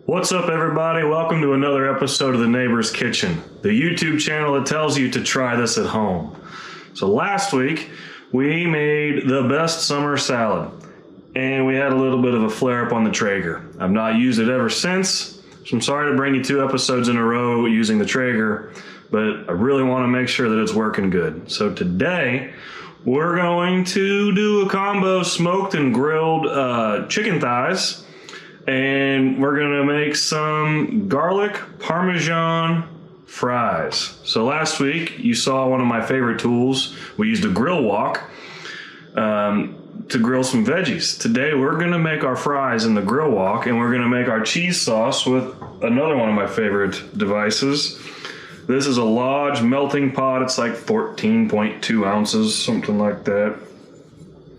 What's up, everybody? Welcome to another episode of The Neighbor's Kitchen, the YouTube channel that tells you to try this at home. So last week, we made the best summer salad, and we had a little bit of a flare-up on the Traeger. I've not used it ever since, so I'm sorry to bring you 2 episodes in a row using the Traeger, but I really want to make sure that it's working good. So today, we're going to do a combo smoked and grilled chicken thighs. And we're gonna make some garlic Parmesan fries. So last week you saw one of my favorite tools. We used a grill wok to grill some veggies. Today we're gonna make our fries in the grill wok, and we're gonna make our cheese sauce with another one of my favorite devices. This is a Lodge melting pot. It's like 14.2 ounces, something like that.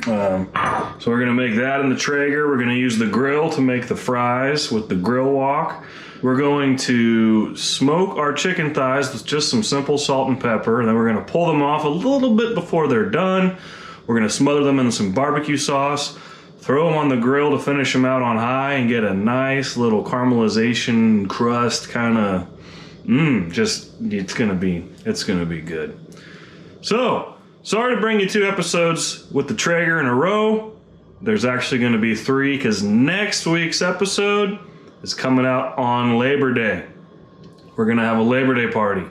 So we're going to make that in the Traeger. We're going to use the grill to make the fries with the grill wok. We're going to smoke our chicken thighs with just some simple salt and pepper. And then we're going to pull them off a little bit before they're done. We're going to smother them in some barbecue sauce, throw them on the grill to finish them out on high and get a nice little caramelization crust kind of, it's going to be good. So, sorry to bring you 2 episodes with the Traeger in a row. There's actually going to be 3 because next week's episode is coming out on Labor Day. We're going to have a Labor Day party.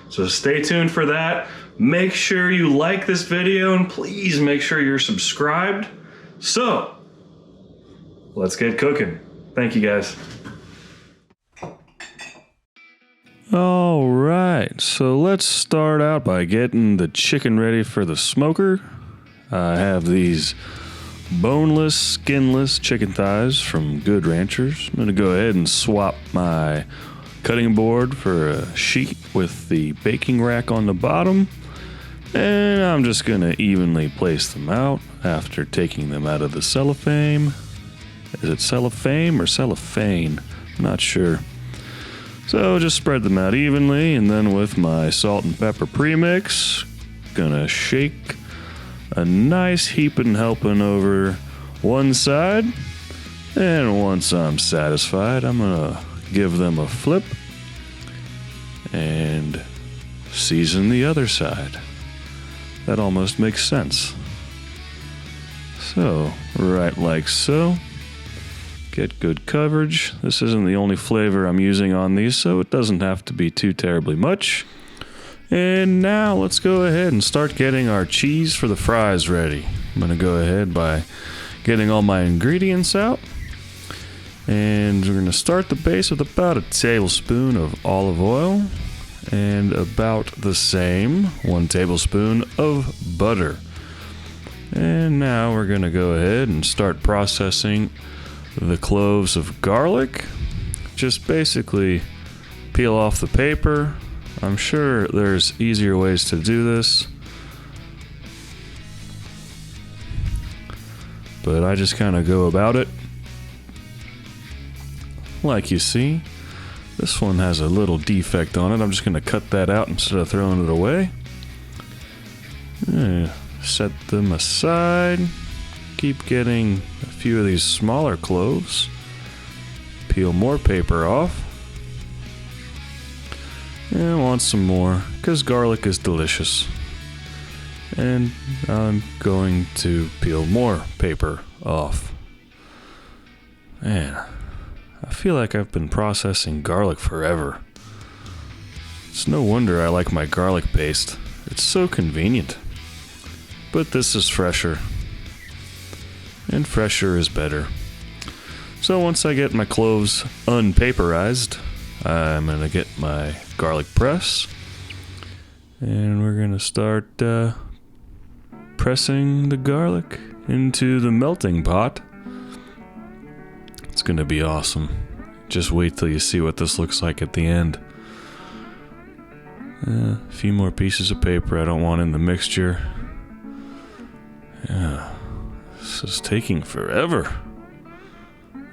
So stay tuned for that. Make sure you like this video and please make sure you're subscribed. So, let's get cooking. Thank you guys. All right, so let's start out by getting the chicken ready for the smoker. I have these boneless, skinless chicken thighs from Good Ranchers. I'm gonna go ahead and swap my cutting board for a sheet with the baking rack on the bottom. And I'm just gonna evenly place them out after taking them out of the cellophane. Is it cellophane or cellophane? I'm not sure. So just spread them out evenly, and then with my salt and pepper premix, gonna shake a nice heaping helping over one side. And once I'm satisfied, I'm gonna give them a flip and season the other side. That almost makes sense. So, right like so. Get good coverage. This isn't the only flavor I'm using on these, so it doesn't have to be too terribly much. And now let's go ahead and start getting our cheese for the fries ready. I'm going to go ahead by getting all my ingredients out. And we're going to start the base with about a tablespoon of olive oil and about the same 1 tablespoon of butter. And now we're going to go ahead and start processing the cloves of garlic. Just basically peel off the paper. I'm sure there's easier ways to do this, but I just kind of go about it like you see. This one has a little defect on it. I'm just going to cut that out instead of throwing it away. Set them aside. Keep getting a few of these smaller cloves. Peel more paper off. And I want some more, because garlic is delicious. And I'm going to peel more paper off. Man, I feel like I've been processing garlic forever. It's no wonder I like my garlic paste. It's so convenient. But this is fresher. And fresher is better. So once I get my cloves unpaperized, I'm going to get my garlic press. And we're going to start pressing the garlic into the melting pot. It's going to be awesome. Just wait till you see what this looks like at the end. A few more pieces of paper I don't want in the mixture. Yeah. This is taking forever.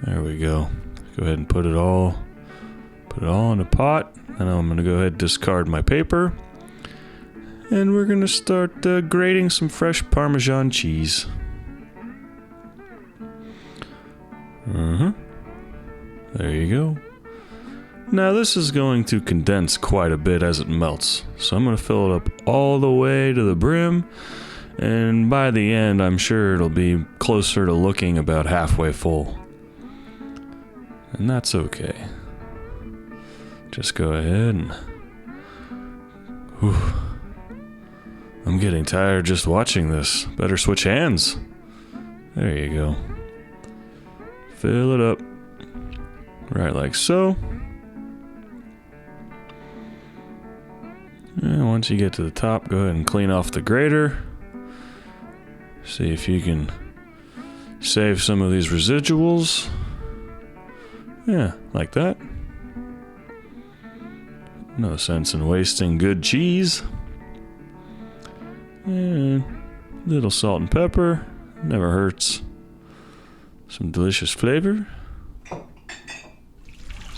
There we go. Go ahead and put it all in a pot. And I'm going to go ahead and discard my paper. And we're going to start grating some fresh Parmesan cheese. There you go. Now this is going to condense quite a bit as it melts, so I'm going to fill it up all the way to the brim, and by the end I'm sure it'll be closer to looking about halfway full. And that's okay. Just go ahead and... Whew. I'm getting tired just watching this. Better switch hands. There you go. Fill it up. Right like so. And once you get to the top, go ahead and clean off the grater. See if you can save some of these residuals. Yeah, like that. No sense in wasting good cheese. And a little salt and pepper. Never hurts. Some delicious flavor.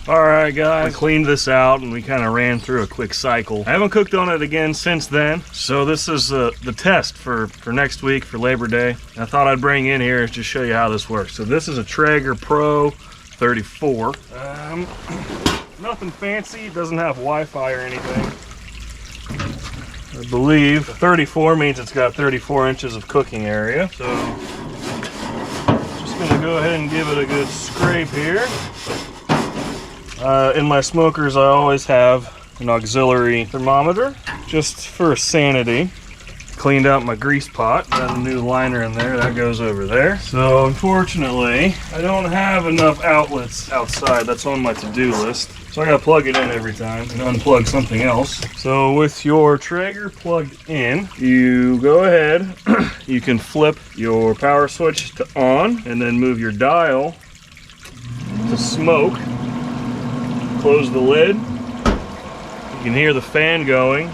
Alright guys, I cleaned this out and we kind of ran through a quick cycle. I haven't cooked on it again since then, so this is the test for next week for Labor Day. I thought I'd bring in here to just show you how this works. So this is a Traeger Pro 34. Nothing fancy, it doesn't have Wi-Fi or anything. I believe 34 means it's got 34 inches of cooking area. So just gonna go ahead and give it a good scrape here. In my smokers, I always have an auxiliary thermometer, just for sanity. Cleaned out my grease pot, got a new liner in there, that goes over there. So unfortunately, I don't have enough outlets outside, that's on my to-do list. So I gotta plug it in every time and unplug something else. So with your Traeger plugged in, you go ahead, you can flip your power switch to on and then move your dial to smoke. Close the lid. You can hear the fan going.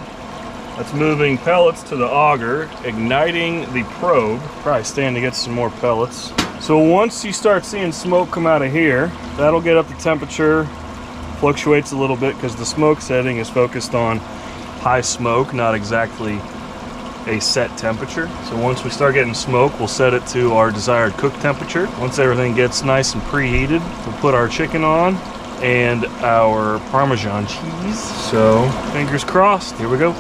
That's moving pellets to the auger, igniting the probe. Probably stand to get some more pellets. So once you start seeing smoke come out of here, that'll get up the temperature. Fluctuates a little bit because the smoke setting is focused on high smoke, not exactly a set temperature. So once we start getting smoke, we'll set it to our desired cook temperature. Once everything gets nice and preheated, we'll put our chicken on and our Parmesan cheese. So fingers crossed, here we go.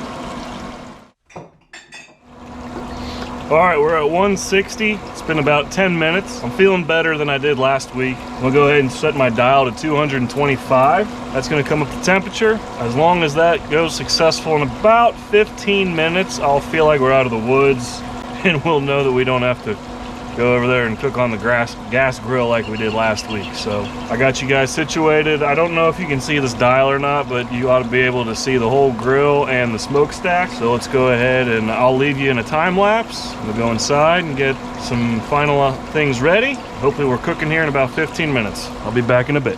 All right, we're at 160. It's been about 10 minutes. I'm feeling better than I did last week. I'll go ahead and set my dial to 225. That's gonna come up the temperature. As long as that goes successful in about 15 minutes, I'll feel like we're out of the woods and we'll know that we don't have to go over there and cook on the gas grill like we did last week. So I got you guys situated. I don't know if you can see this dial or not, but you ought to be able to see the whole grill and the smokestack. So let's go ahead and I'll leave you in a time lapse. We'll go inside and get some final things ready. Hopefully we're cooking here in about 15 minutes. I'll be back in a bit.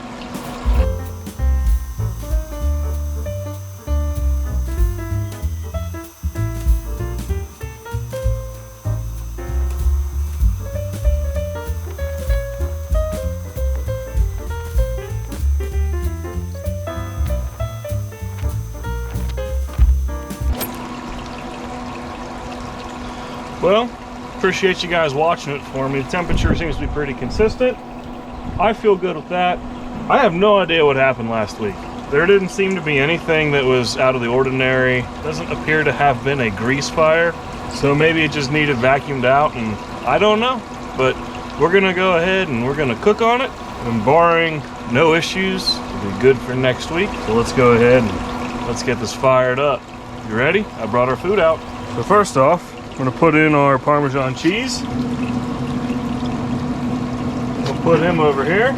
Well, appreciate you guys watching it for me. The temperature seems to be pretty consistent. I feel good with that. I have no idea what happened last week. There didn't seem to be anything that was out of the ordinary. Doesn't appear to have been a grease fire. So maybe it just needed vacuumed out, and I don't know. But we're gonna go ahead and we're gonna cook on it. And barring no issues, it'll be good for next week. So let's go ahead and let's get this fired up. You ready? I brought our food out. So first off, we're gonna put in our Parmesan cheese. We'll put him over here.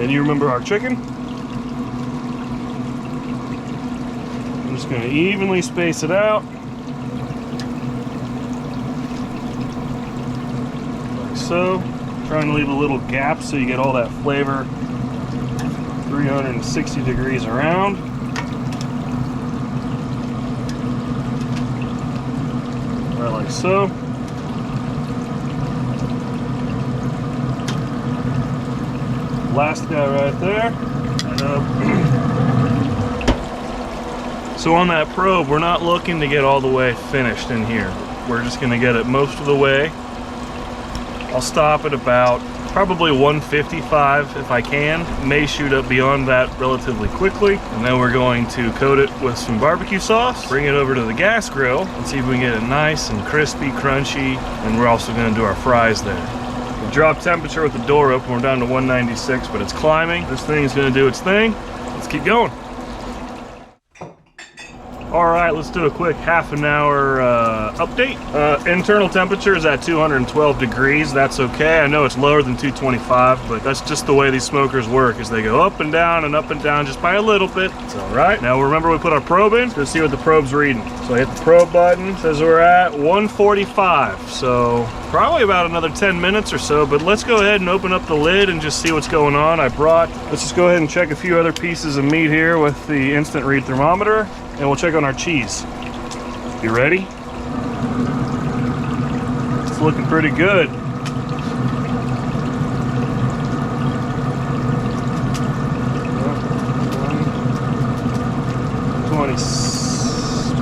And you remember our chicken. I'm just gonna evenly space it out. Like so. Trying to leave a little gap so you get all that flavor 360 degrees around. Right, like so. Last guy right there. And so on that probe, we're not looking to get all the way finished in here. We're just gonna get it most of the way. I'll stop at about probably 155 if I can. May shoot up beyond that relatively quickly. And then we're going to coat it with some barbecue sauce, bring it over to the gas grill, and see if we can get it nice and crispy, crunchy. And we're also gonna do our fries there. We dropped temperature with the door open. We're down to 196, but it's climbing. This thing's gonna do its thing. Let's keep going. All right, let's do a quick half an hour update. Internal temperature is at 212 degrees. That's okay. I know it's lower than 225, but that's just the way these smokers work, is they go up and down just by a little bit. It's all right. Now remember we put our probe in. Let's see what the probe's reading. So I hit the probe button. It says we're at 145. So probably about another 10 minutes or so, but let's go ahead and open up the lid and just see what's going on. Let's just go ahead and check a few other pieces of meat here with the instant read thermometer. And we'll check on our cheese. You ready? It's looking pretty good. $20,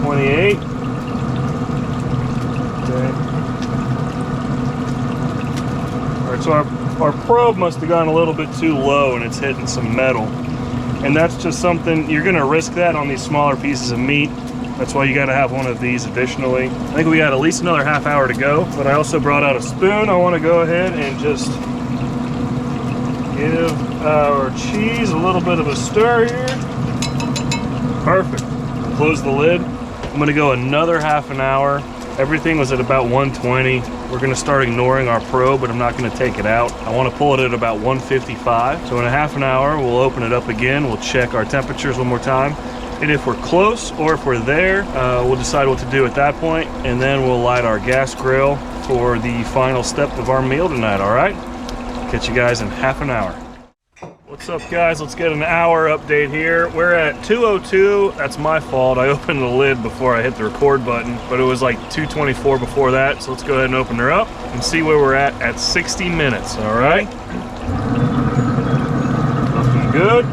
$28. Okay. All right, so our probe must have gone a little bit too low and it's hitting some metal. And that's just something, you're gonna risk that on these smaller pieces of meat. That's why you gotta have one of these additionally. I think we got at least another half hour to go, but I also brought out a spoon. I wanna go ahead and just give our cheese a little bit of a stir here. Perfect. Close the lid. I'm gonna go another half an hour. Everything was at about 120. We're gonna start ignoring our probe, but I'm not gonna take it out. I wanna pull it at about 155. So in a half an hour, we'll open it up again. We'll check our temperatures one more time. And if we're close or if we're there, we'll decide what to do at that point. And then we'll light our gas grill for the final step of our meal tonight, all right? Catch you guys in half an hour. What's up, guys? Let's get an hour update here. We're at 2:02. That's my fault. I opened the lid before I hit the record button, but it was like 2:24 before that. So let's go ahead and open her up and see where we're at 60 minutes. All right. Looking good.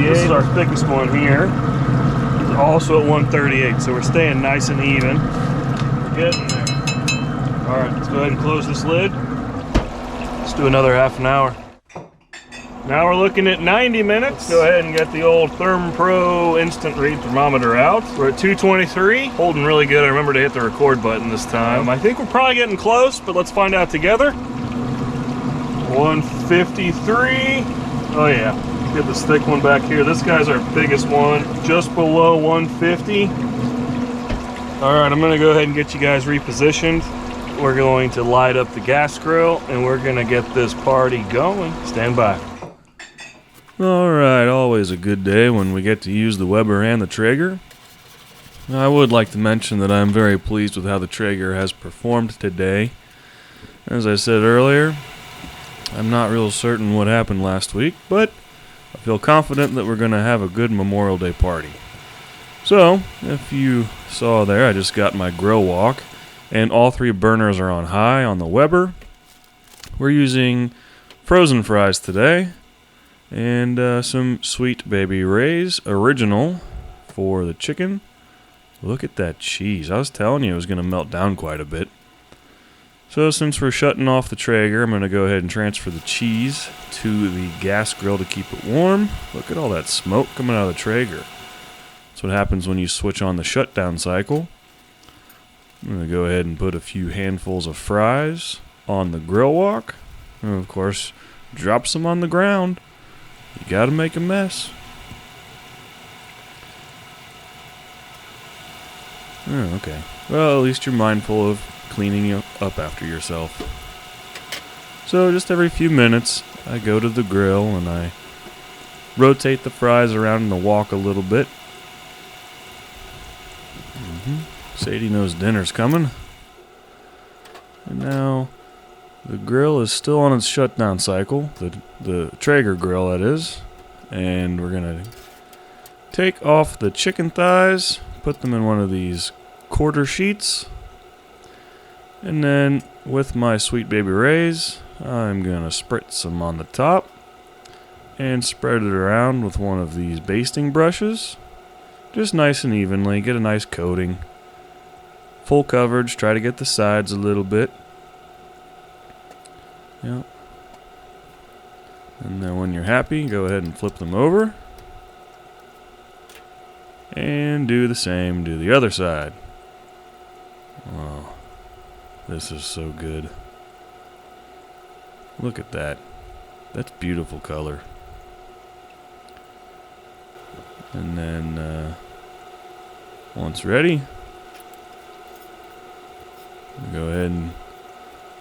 This is our thickest one here. Also at 138, so we're staying nice and even. We're getting there. All right, let's go ahead and close this lid. Let's do another half an hour. Now we're looking at 90 minutes. Let's go ahead and get the old ThermPro instant read thermometer out. We're at 223, holding really good. I remember to hit the record button this time. I think we're probably getting close, but let's find out together. 153. Oh yeah. Get this thick one back here. This guy's our biggest one, just below 150. All right, I'm gonna go ahead and get you guys repositioned. We're going to light up the gas grill and we're gonna get this party going. Stand by. All right, always a good day when we get to use the Weber and the Traeger. Now, I would like to mention that I'm very pleased with how the Traeger has performed today. As I said earlier, I'm not real certain what happened last week, but I feel confident that we're going to have a good Memorial Day party. So, if you saw there, I just got my grill wok, and all three burners are on high on the Weber. We're using frozen fries today, and some Sweet Baby Ray's original for the chicken. Look at that cheese. I was telling you it was going to melt down quite a bit. So since we're shutting off the Traeger, I'm going to go ahead and transfer the cheese to the gas grill to keep it warm. Look at all that smoke coming out of the Traeger. That's what happens when you switch on the shutdown cycle. I'm going to go ahead and put a few handfuls of fries on the grill wok. And of course, drop some on the ground. You got to make a mess. Oh, okay. Well, at least you're mindful of cleaning up after yourself. So just every few minutes, I go to the grill and I rotate the fries around in the wok a little bit. Sadie knows dinner's coming. And now the grill is still on its shutdown cycle, the Traeger grill that is, and we're gonna take off the chicken thighs, put them in one of these quarter sheets. And then with my Sweet Baby Ray's, I'm going to spritz some on the top and spread it around with one of these basting brushes. just nice and evenly. Get a nice coating. Full coverage. Try to get the sides a little bit. Yep. And then when you're happy, go ahead and flip them over. And do the same. Do the other side. Oh, this is so good. Look at that. That's beautiful color. And then once ready, go ahead and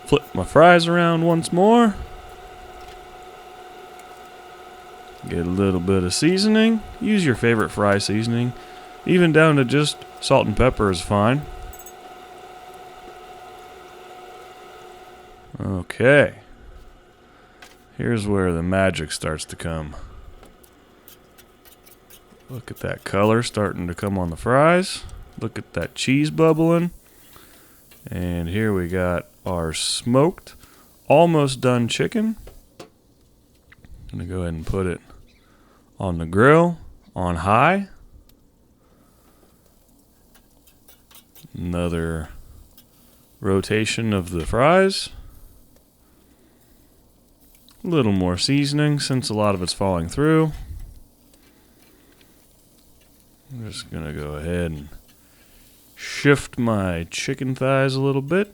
flip my fries around once more. Get a little bit of seasoning. Use your favorite fry seasoning. Even down to just salt and pepper is fine. Okay. Here's where the magic starts to come. Look at that color starting to come on the fries. Look at that cheese bubbling. And here we got our smoked, almost done chicken. I'm going to go ahead and put it on the grill on high. Another rotation of the fries. A little more seasoning since a lot of it's falling through. I'm just going to go ahead and shift my chicken thighs a little bit.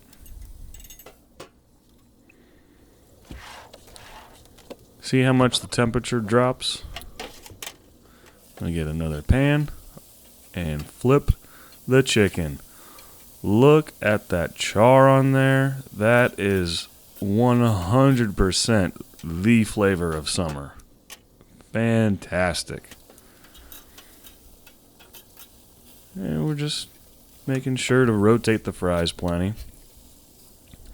See how much the temperature drops? I'm going to get another pan and flip the chicken. Look at that char on there. That is 100% the flavor of summer. Fantastic. And we're just making sure to rotate the fries plenty.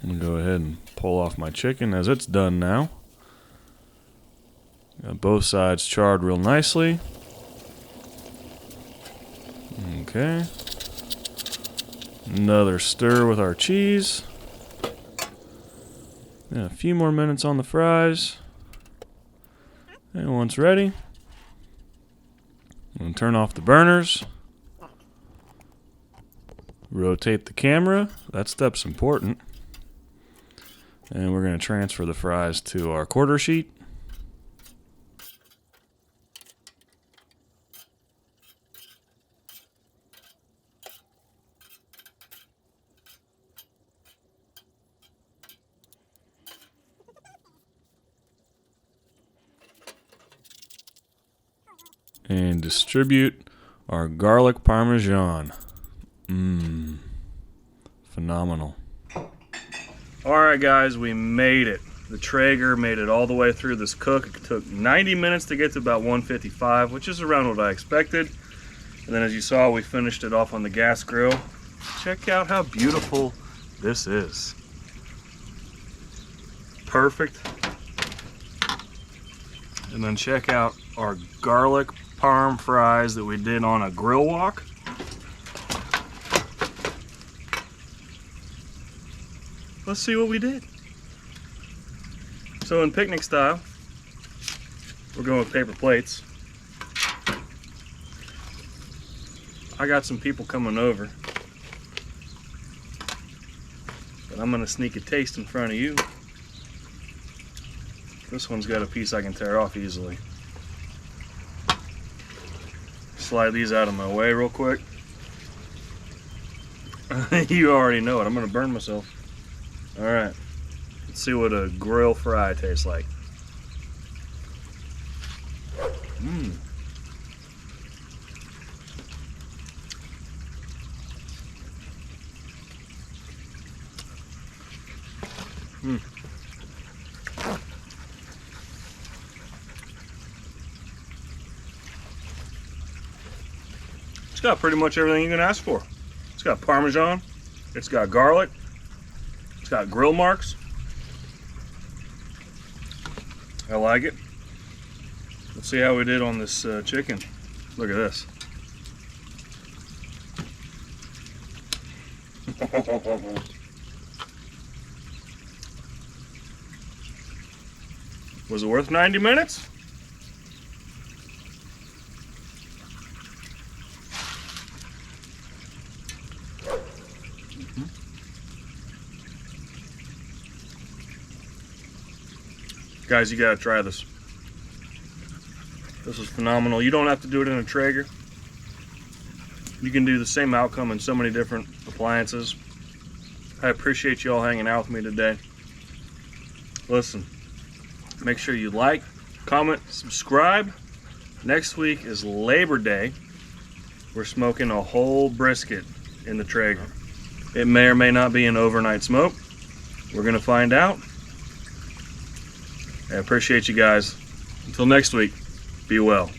I'm going to go ahead and pull off my chicken as it's done now. Got both sides charred real nicely. Okay. Another stir with our cheese. And a few more minutes on the fries. And once ready, I'm going to turn off the burners. Rotate the camera. That step's important. And we're going to transfer the fries to our quarter sheet. And distribute our garlic parmesan. Phenomenal. Alright guys, we made it. The Traeger made it all the way through this cook. It took 90 minutes to get to about 155, which is around what I expected. And then as you saw, we finished it off on the gas grill. Check out how beautiful this is. Perfect. And then check out our garlic parm fries that we did on a grill walk. Let's see what we did. So in picnic style, we're going with paper plates. I got some people coming over, but I'm gonna sneak a taste in front of you. This one's got a piece I can tear off easily. Slide these out of my way real quick. You already know it. I'm gonna burn myself. All right, let's see what a grill fry tastes like. It's got pretty much everything you can ask for. It's got Parmesan, it's got garlic, it's got grill marks. I like it. Let's see how we did on this chicken. Look at this. Was it worth 90 minutes? Guys, you gotta try this. This is phenomenal. You don't have to do it in a Traeger. You can do the same outcome in so many different appliances. I appreciate you all hanging out with me today. Listen, make sure you like, comment, subscribe. Next week is Labor Day. We're smoking a whole brisket in the Traeger. It may or may not be an overnight smoke. We're gonna find out. I appreciate you guys. Until next week, be well.